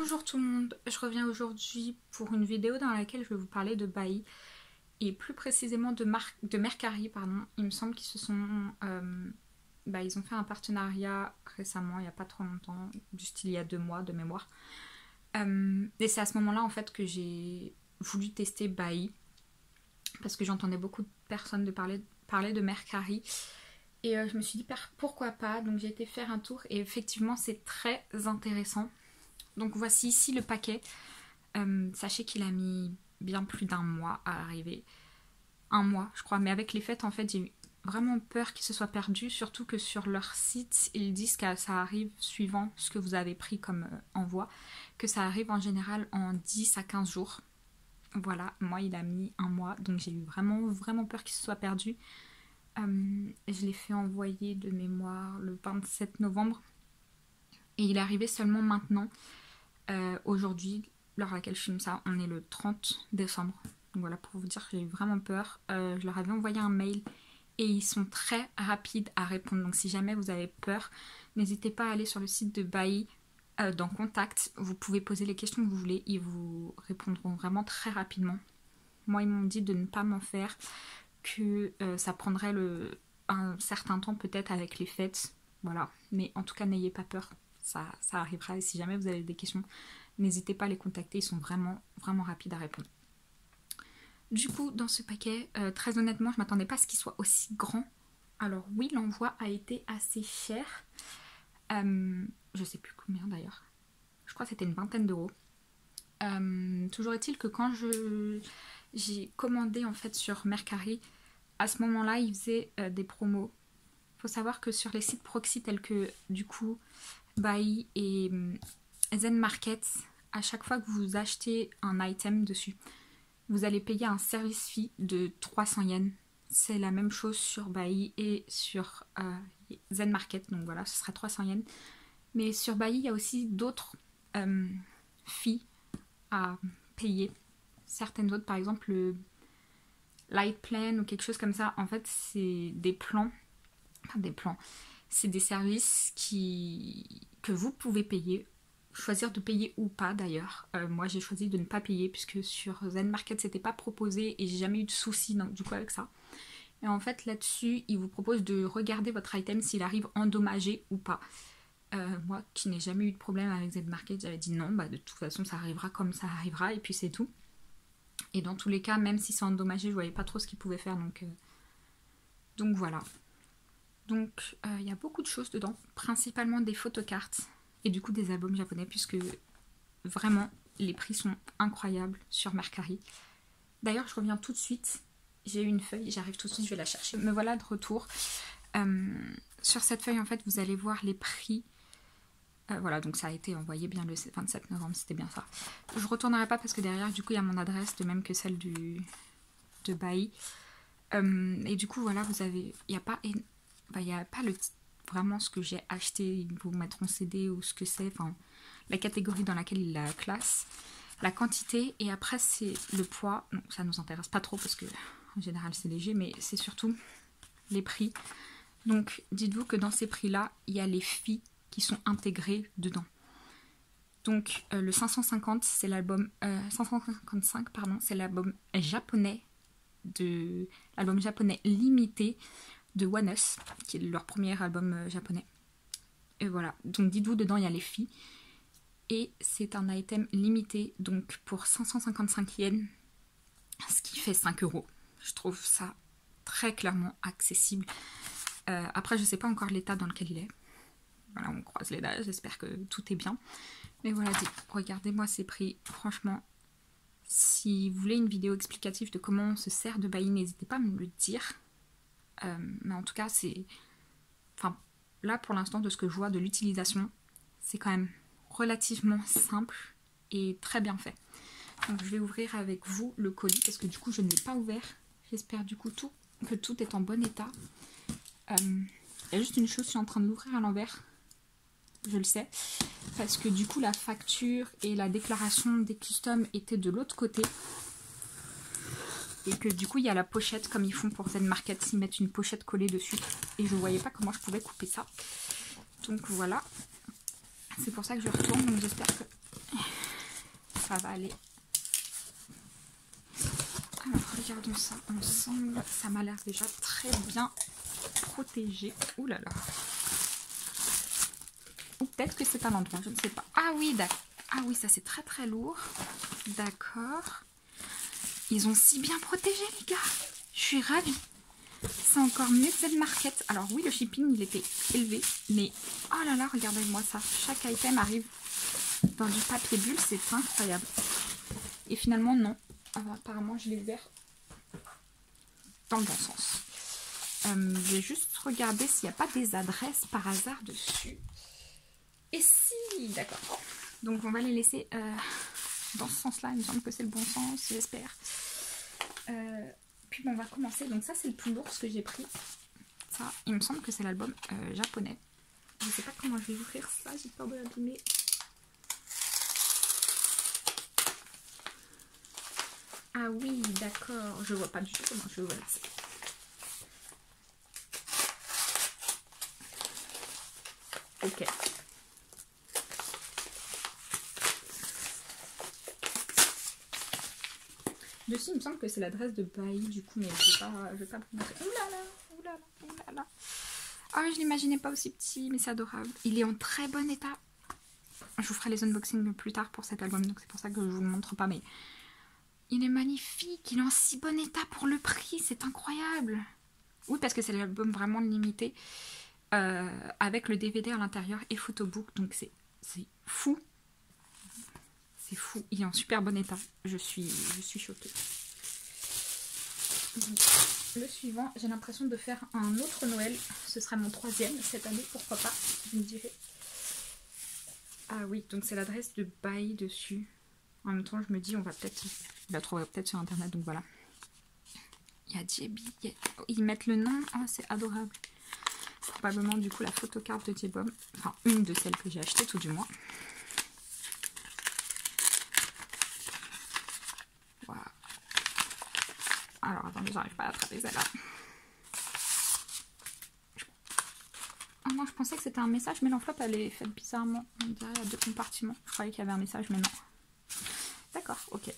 Bonjour tout le monde, je reviens aujourd'hui pour une vidéo dans laquelle je vais vous parler de Bailly et plus précisément de Mercari, pardon. Il me semble qu'ils se sont... ils ont fait un partenariat récemment, il n'y a pas trop longtemps, du style il y a 2 mois de mémoire. Et c'est à ce moment-là en fait que j'ai voulu tester Bailly parce que j'entendais beaucoup de personnes parler de Mercari. Et je me suis dit pourquoi pas, donc j'ai été faire un tour et effectivement c'est très intéressant. Donc voici ici le paquet. Sachez qu'il a mis bien plus d'1 mois à arriver. 1 mois je crois, mais avec les fêtes en fait j'ai eu vraiment peur qu'il se soit perdu, surtout que sur leur site ils disent que ça arrive suivant ce que vous avez pris comme envoi, que ça arrive en général en 10 à 15 jours. Voilà, moi il a mis 1 mois, donc j'ai eu vraiment peur qu'il se soit perdu. Je l'ai fait envoyer de mémoire le 27 novembre et il est arrivé seulement maintenant. Aujourd'hui, l'heure à laquelle je filme ça, on est le 30 décembre. Donc voilà, pour vous dire que j'ai eu vraiment peur. Je leur avais envoyé un mail et ils sont très rapides à répondre. Donc si jamais vous avez peur, n'hésitez pas à aller sur le site de Bailly dans Contact. Vous pouvez poser les questions que vous voulez. Ils vous répondront vraiment très rapidement. Moi, ils m'ont dit de ne pas m'en faire, que ça prendrait un certain temps peut-être avec les fêtes. Voilà. Mais en tout cas, n'ayez pas peur. Ça arrivera et si jamais vous avez des questions, n'hésitez pas à les contacter, ils sont vraiment rapides à répondre. Du coup, dans ce paquet, très honnêtement, je m'attendais pas à ce qu'il soit aussi grand. Alors oui, l'envoi a été assez cher. Je sais plus combien d'ailleurs. Je crois que c'était une vingtaine d'euros. Toujours est-il que quand j'ai commandé en fait sur Mercari, à ce moment-là, ils faisaient des promos. Il faut savoir que sur les sites proxy tels que du coup Bailly et Zen Market, à chaque fois que vous achetez un item dessus, vous allez payer un service fee de 300 yens. C'est la même chose sur Bailly et sur Zen Market, donc voilà, ce sera 300 yens. Mais sur Bailly, il y a aussi d'autres fees à payer. Certaines autres, par exemple le Light Plan ou quelque chose comme ça, en fait, c'est des plans. C'est des services que vous pouvez payer, choisir de payer ou pas d'ailleurs. Moi j'ai choisi de ne pas payer puisque sur Zen Market c'était pas proposé et j'ai jamais eu de soucis du coup avec ça. Et en fait là-dessus ils vous proposent de regarder votre item s'il arrive endommagé ou pas. Moi qui n'ai jamais eu de problème avec Zen Market, j'avais dit non, de toute façon ça arrivera comme ça arrivera et puis c'est tout. Et dans tous les cas, même si c'est endommagé, je voyais pas trop ce qu'ils pouvaient faire, donc voilà. Donc il y a beaucoup de choses dedans, principalement des photocartes et du coup des albums japonais puisque vraiment les prix sont incroyables sur Mercari. D'ailleurs je reviens tout de suite, j'ai eu une feuille, j'arrive tout de suite, je vais la chercher. Me voilà de retour. Sur cette feuille en fait vous allez voir les prix. Voilà, donc ça a été envoyé bien le 27 novembre, c'était bien ça. Je retournerai pas parce que derrière du coup il y a mon adresse, de même que celle de Bailly. Et du coup voilà, vous avez, il n'y a pas vraiment ce que j'ai acheté, ils vous mettront CD ou ce que c'est, enfin la catégorie dans laquelle ils la classent, la quantité et après c'est le poids. Non, ça nous intéresse pas trop parce que en général c'est léger, mais c'est surtout les prix. Donc dites-vous que dans ces prix là il y a les fees qui sont intégrés dedans. Donc le 550 c'est l'album 555 pardon, c'est l'album japonais limité de One Us, qui est leur premier album japonais. Et voilà, donc dites-vous dedans il y a les fees et c'est un item limité donc pour 555 yens, ce qui fait 5 euros. Je trouve ça très clairement accessible. Après je sais pas encore l'état dans lequel il est. Voilà, on croise les doigts, j'espère que tout est bien. Mais voilà, regardez-moi ces prix. Franchement, si vous voulez une vidéo explicative de comment on se sert de Bailly, n'hésitez pas à me le dire. Mais en tout cas, c'est... Enfin, là, pour l'instant, de ce que je vois de l'utilisation, c'est quand même relativement simple et très bien fait. Donc, je vais ouvrir avec vous le colis parce que du coup, je ne l'ai pas ouvert. J'espère du coup que tout est en bon état. Il y a juste une chose, je suis en train de l'ouvrir à l'envers. Je le sais, parce que du coup la facture et la déclaration des customs étaient de l'autre côté et que du coup il y a la pochette comme ils font pour Zen Market, ils mettent une pochette collée dessus et je voyais pas comment je pouvais couper ça, donc voilà, c'est pour ça que je retourne. Donc j'espère que ça va aller. Alors regardons ça ensemble. Ça m'a l'air déjà très bien protégé. Ouh là là. Ou peut-être que c'est un endroit, je ne sais pas. Ah oui, d'accord. Ah oui, ça c'est très très lourd. D'accord. Ils ont si bien protégé les gars. Je suis ravie. C'est encore mieux que Z Market. Alors oui, le shipping il était élevé, mais oh là là, regardez-moi ça. Chaque item arrive dans du papier bulle, c'est incroyable. Et finalement non. Apparemment je l'ai ouvert dans le bon sens. Je vais juste regarder s'il n'y a pas des adresses par hasard dessus. Et si, d'accord. Donc on va les laisser dans ce sens-là. Il me semble que c'est le bon sens, j'espère. Puis bon, on va commencer. Donc ça c'est le plus lourd ce que j'ai pris. Ça, il me semble que c'est l'album japonais. Je sais pas comment je vais ouvrir ça, j'ai peur de l'abîmer. Ah oui, d'accord. Je vois pas du tout comment je vais ouvrir ça. Ok. Dessus, il me semble que c'est l'adresse de Bailly, du coup, mais je vais pas vous montrer. Oulala, oulala, oulala. Ah, je l'imaginais pas aussi petit, mais c'est adorable. Il est en très bon état. Je vous ferai les unboxings plus tard pour cet album, donc c'est pour ça que je vous le montre pas, mais il est magnifique. Il est en si bon état pour le prix, c'est incroyable. Oui, parce que c'est l'album vraiment limité, avec le DVD à l'intérieur et photobook, donc c'est fou. C'est fou, il est en super bon état. Je suis choquée. Le suivant, j'ai l'impression de faire un autre Noël. Ce sera mon 3e cette année, pourquoi pas, je me dirais. Ah oui, donc c'est l'adresse de Bailly dessus. En même temps, je me dis, on va peut-être la trouver peut-être sur internet, donc voilà. Il y a JB, ils mettent le nom, oh, c'est adorable. Probablement du coup la photocarte de J-Bomb, enfin une de celles que j'ai achetées tout du moins. Voilà. Alors attendez, j'arrive pas à attraper celle-là. Ah non, je pensais que c'était un message, mais l'enveloppe elle est faite bizarrement. On dirait à 2 compartiments. Je croyais qu'il y avait un message, mais non. D'accord, ok.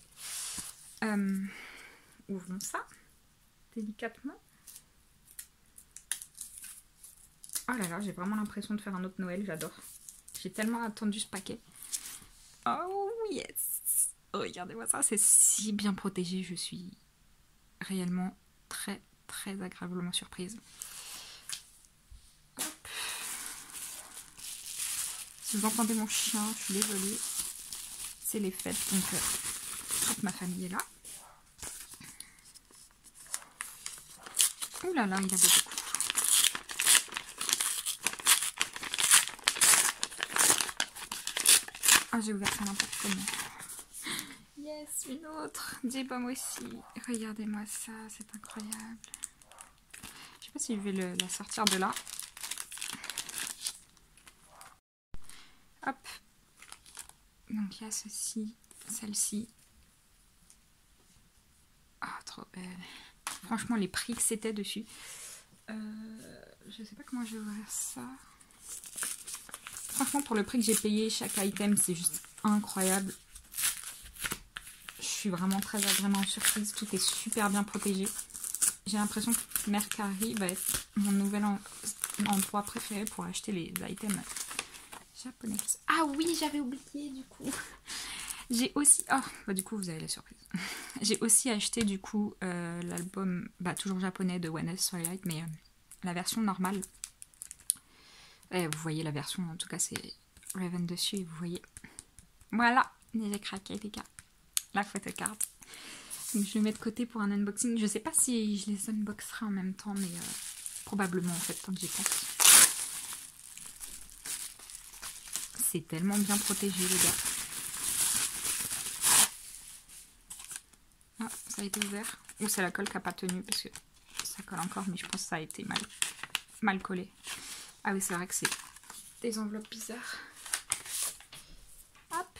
Ouvrons ça délicatement. Oh là là, j'ai vraiment l'impression de faire un autre Noël, j'adore. J'ai tellement attendu ce paquet. Oh yes! Regardez-moi ça, c'est si bien protégé, je suis réellement très très agréablement surprise. Hop. Si vous entendez mon chien, je suis désolée. C'est les fêtes, donc toute ma famille est là. Ouh là là, il a beaucoup. Ah, j'ai ouvert ça n'importe comment. Yes, une autre. J-Bomb aussi. Regardez-moi ça, c'est incroyable. Je sais pas si je vais la sortir de là. Hop. Donc il y a ceci, celle-ci. Ah, trop belle. Franchement, les prix que c'était dessus. Je sais pas comment je vais ouvrir ça. Franchement, pour le prix que j'ai payé, chaque item, c'est juste incroyable. Je suis vraiment très agréablement surprise. Tout est super bien protégé. J'ai l'impression que Mercari va être mon nouvel endroit préféré pour acheter les items japonais. Ah oui, j'avais oublié du coup. J'ai aussi... Oh, bah du coup, vous avez la surprise. J'ai aussi acheté du coup l'album, bah toujours japonais de One S Twilight, mais la version normale. Vous voyez la version, en tout cas c'est Raven dessus et vous voyez. Voilà, j'ai craqué les gars. La photocard. Donc je le mets de côté pour un unboxing. Je sais pas si je les unboxerai en même temps, mais probablement en fait quand j'y pense. C'est tellement bien protégé les gars. Ah, ça a été ouvert. Ou c'est la colle qui n'a pas tenu parce que ça colle encore, mais je pense que ça a été mal collé. Ah oui, c'est vrai que c'est des enveloppes bizarres. Hop,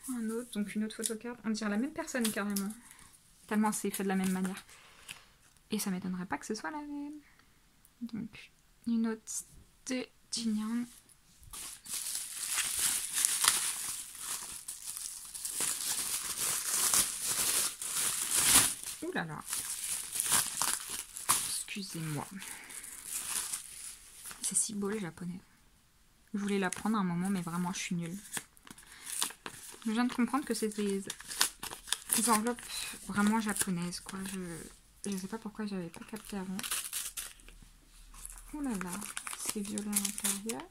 un autre, donc une autre photocard. On dirait la même personne carrément. Tellement c'est fait de la même manière. Et ça m'étonnerait pas que ce soit la même. Donc, une autre de Jinyan. là là. Excusez-moi. C'est si beau le japonais. Je voulais l'apprendre à un moment, mais vraiment, je suis nulle. Je viens de comprendre que c'est des enveloppes vraiment japonaises, quoi. Je sais pas pourquoi j'avais pas capté avant. Oh là là, c'est violet à l'intérieur.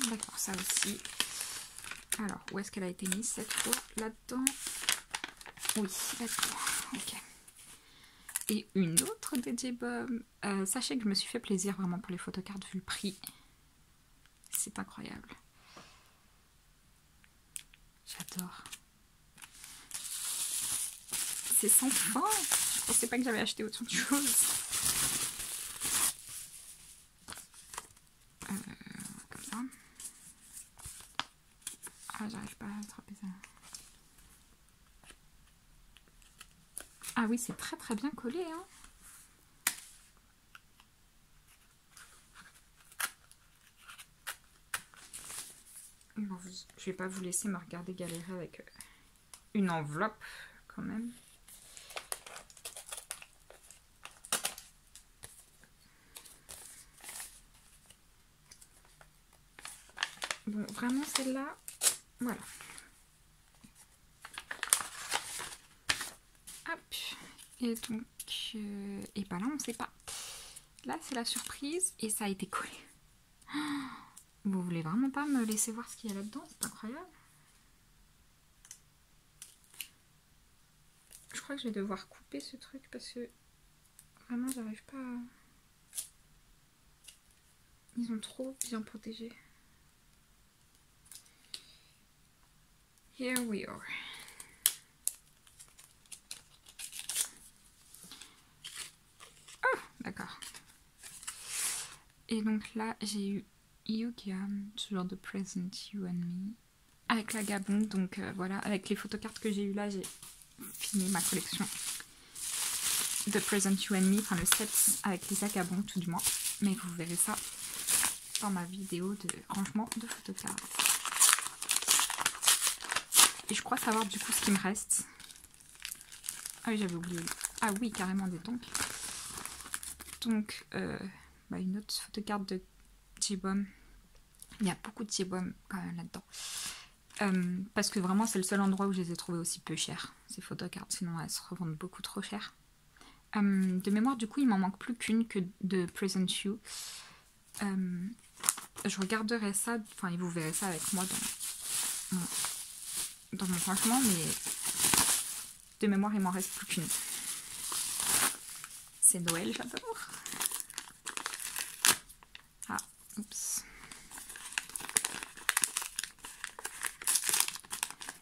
D'accord, ça aussi. Alors, où est-ce qu'elle a été mise cette fois? Là-dedans. Oui, là-dedans. Ok. Et une autre de J-Bomb. Sachez que je me suis fait plaisir vraiment pour les photocards vu le prix. C'est incroyable. J'adore. C'est sans fin. Je pensais pas que j'avais acheté autant de choses. Comme ça. Ah, j'arrive pas à attraper ça. Ah oui, c'est très très bien collé, hein. Bon, je vais pas vous laisser me regarder galérer avec une enveloppe quand même. Bon, vraiment celle-là, voilà. Hop. Et donc, et bah là on sait pas. Là c'est la surprise et ça a été collé. Vous voulez vraiment pas me laisser voir ce qu'il y a là-dedans? C'est incroyable. Je crois que je vais devoir couper ce truc parce que vraiment j'arrive pas à... Ils ont trop bien protégé. Here we are. Oh, d'accord. Et donc là j'ai eu Yugam, toujours de Present You and Me, avec la Gabon. Donc voilà, avec les photocartes que j'ai eu là, j'ai fini ma collection de Present You and Me, enfin le set avec les Gabon tout du moins. Mais vous verrez ça dans ma vidéo de rangement de photocartes. Et je crois savoir du coup ce qui me reste. Ah oui, j'avais oublié. Ah oui, carrément des tonks. Donc, une autre photocarte de J-Bomb. Il y a beaucoup de J-Bomb quand même là-dedans. Parce que vraiment, c'est le seul endroit où je les ai trouvées aussi peu chères, ces photocartes. Sinon, elles se revendent beaucoup trop cher. De mémoire, du coup, il m'en manque plus qu'une que de Present You. Je regarderai ça, enfin, et vous verrez ça avec moi dans mon rangement, mais de mémoire, il m'en reste plus qu'une. C'est Noël, j'adore. Ah, oups.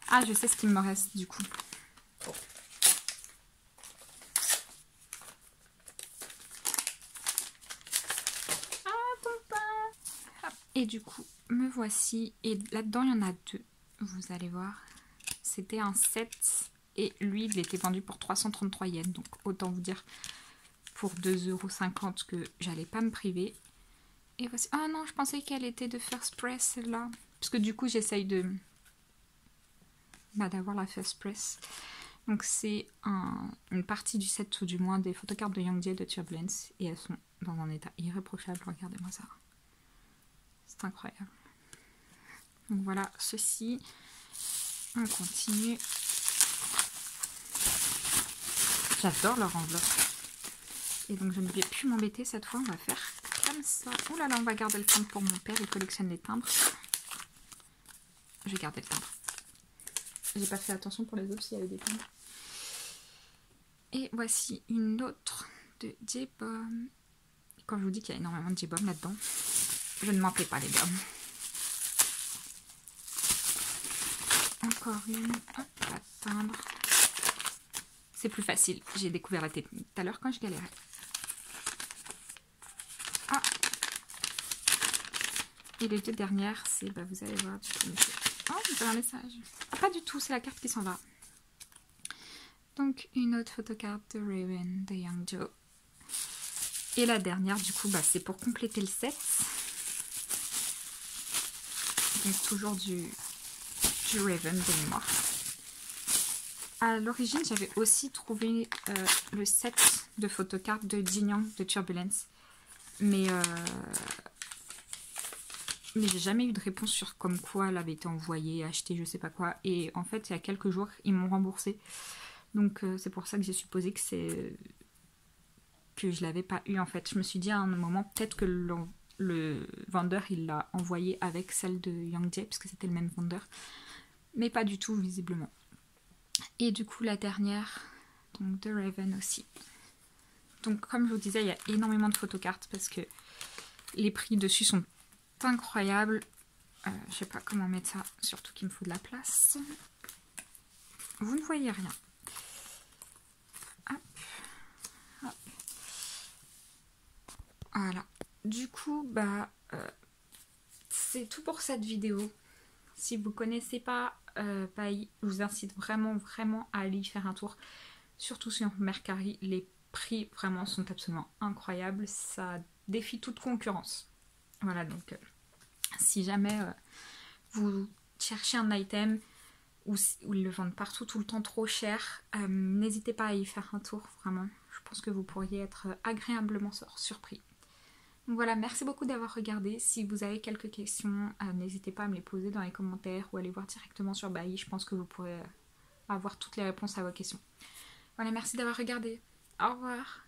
Ah, je sais ce qu'il me reste du coup. Ah, ton pain. Et du coup, me voici. Et là-dedans, il y en a deux. Vous allez voir. C'était un set. Et lui, il était vendu pour 333 yens. Donc, autant vous dire pour 2,50 € que j'allais pas me priver. Et voici. Ah non, je pensais qu'elle était de First Press, celle-là. Parce que du coup, j'essaye de... d'avoir la First Press. Donc c'est une partie du set, ou du moins des photocartes de Young Jay de Turbulence, et elles sont dans un état irréprochable. Regardez-moi ça, c'est incroyable. Donc voilà, ceci, on continue. J'adore leur enveloppe. Et donc je ne vais plus m'embêter cette fois, on va faire comme ça. Oh là là, on va garder le timbre pour mon père, il collectionne les timbres. Je vais garder le timbre. J'ai pas fait attention pour les autres s'il y avait des timbres. Et voici une autre de J-Bomb. Quand je vous dis qu'il y a énormément de J-Bomb là-dedans, je ne m'en plais pas les gars. Encore une. Hop, la timbre. C'est plus facile. J'ai découvert la technique tout à l'heure quand je galérais. Ah. Et les deux dernières, c'est, bah, vous allez voir. Oh, j'ai un message. Pas du tout, c'est la carte qui s'en va. Donc une autre photocarte de Raven de Young Joe. Et la dernière, du coup, bah, c'est pour compléter le set. Donc toujours du Raven de mémoire. À l'origine, j'avais aussi trouvé le set de photocartes de Jin Young de Turbulence. Mais j'ai jamais eu de réponse sur comme quoi elle avait été envoyée, achetée, je sais pas quoi. Et en fait, il y a quelques jours, ils m'ont remboursé. Donc c'est pour ça que j'ai supposé que je l'avais pas eu en fait. Je me suis dit à un moment, peut-être que le vendeur, il l'a envoyée avec celle de Youngjae, parce que c'était le même vendeur. Mais pas du tout, visiblement. Et du coup, la dernière, donc de Raven aussi. Donc comme je vous disais, il y a énormément de photocartes parce que les prix dessus sont incroyables. Je sais pas comment mettre ça, surtout qu'il me faut de la place. Vous ne voyez rien. Hop, hop. Voilà. Du coup, c'est tout pour cette vidéo. Si vous ne connaissez pas Bai, je vous incite vraiment à aller y faire un tour. Surtout sur Mercari, les prix vraiment sont absolument incroyables. Ça défie toute concurrence. Voilà, donc si jamais vous cherchez un item où ils le vendent partout tout le temps trop cher, n'hésitez pas à y faire un tour, vraiment. Je pense que vous pourriez être agréablement surpris. Donc voilà, merci beaucoup d'avoir regardé. Si vous avez quelques questions, n'hésitez pas à me les poser dans les commentaires ou aller voir directement sur Bai. Je pense que vous pourrez avoir toutes les réponses à vos questions. Voilà, merci d'avoir regardé. Au revoir.